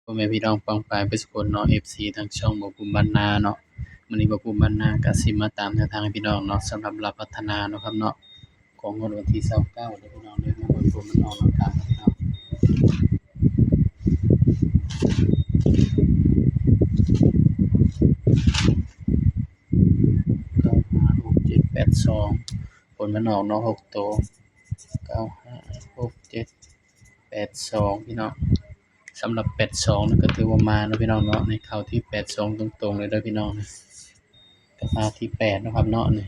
พ่อแม่พี่น้องปองปายเบิดซุคนเนาะ FC ทางช่องบ่ภูมิบ้านนาเนาะมื้อนี้บ่ภูมิบ้านนาก็สิมาตามแนวทางให้พี่น้องเนาะสำหรับรับพัฒนาเนาะครับเนาะของงวดวันที่29เด้อพี่น้องเด้อมาเบิ่งผลมันออกแล้วครับพี่น้อง956782ผลมันออกเนาะ6ตัว956782พี่น้องสำหรับ82นั่นก็ถือว่ามาเนาะพี่น้องเนาะในเข้าที่82ตรงๆเลยเด้อพี่น้องก็มาที่8เนาะครับเนาะนี่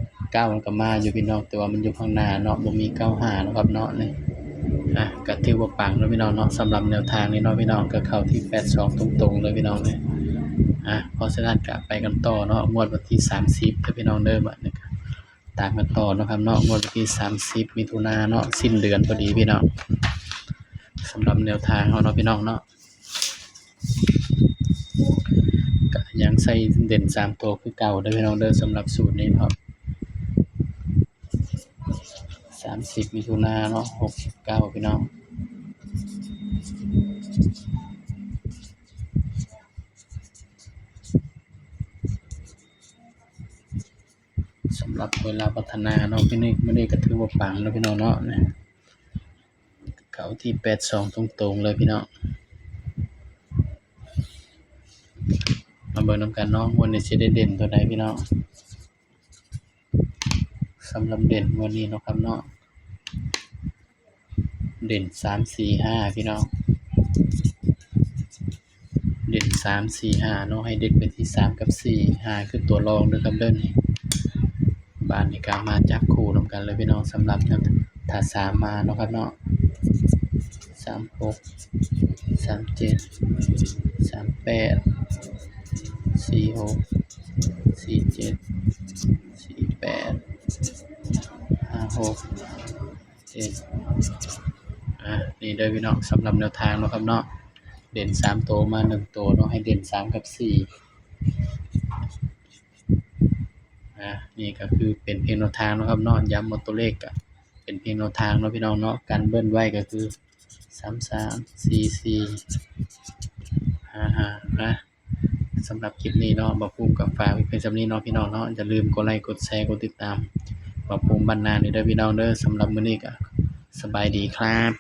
9มันก็มาอยู่พี่น้องแต่ว่ามันอยู่ข้างหน้าเนาะบ่มี95เนาะครับเนาะนี่ก็ถือว่าปังเนาะพี่น้องเนาะสำหรับแนวทางนี้เนาะพี่น้องก็เข้าที่82ตรงๆเลยพี่น้องนี่เพราะฉะนั้นก็ไปกันต่อเนาะงวดวันที่30เด้อพี่น้องเด้อบัดนี้ก็ตามกันต่อเนาะครับเนาะงวดวันที่30มิถุนายนเนาะสิ้นเดือนพอดีพี่น้องสำหรับแนวทางเฮาเนาะพี่น้องเนาะก็ยังใส่เด่น3ตัวคือเก่าเด้อพี่น้องเด้อสำหรับสูตรนี้เนาะ30มิถุนายนเนาะ69พี่น้องสำหรับเวลาพัฒนาเนาะพี่นี่มื้อนี้ก็ถือว่าปังเนาะพี่น้องเนาะนี่เข้าที่82ตรงๆเลยพี่น้องมาเบิ่งนำกันเนาะวันนี้สิได้เด่นตัวใดพี่น้องสำหรับเด่นวันนี้เนาะครับเนาะเด่น3 4 5พี่น้องเด่น3 4 5เนาะให้เด่นไปที่3กับ4 5คือตัวรองเด้อครับเด้อนี่บ้านนี่ก็มาจับคู่นำกันเลยพี่น้องสำหรับถ้า3มาเนาะครับเนาะ36 37 38 46 47 48 56 7นี่เด้อพี่น้องสำหรับแนวทางเนาะครับเนาะเด่น3ตัวมา1ตัวเนาะให้เด่น3กับ4นี่ก็คือเป็นเพียงแนวทางเนาะครับเนาะย้ำหมดตัวเลขก็เป็นเพียงแนวทางเนาะพี่น้องเนาะกันเบิ้ลไว้ก็คือ33 44 55สำหรับคลิปนี้เนาะบ่ภูมิก็ฝากไว้เพียงส่ำนี้เนาะพี่น้องเนาะอย่าลืมกดไลค์กดแชร์กดติดตามบ่ภูมิบ้านนานี่เด้อพี่น้องเด้อสำหรับมื้อนี้ก็สบายดีครับ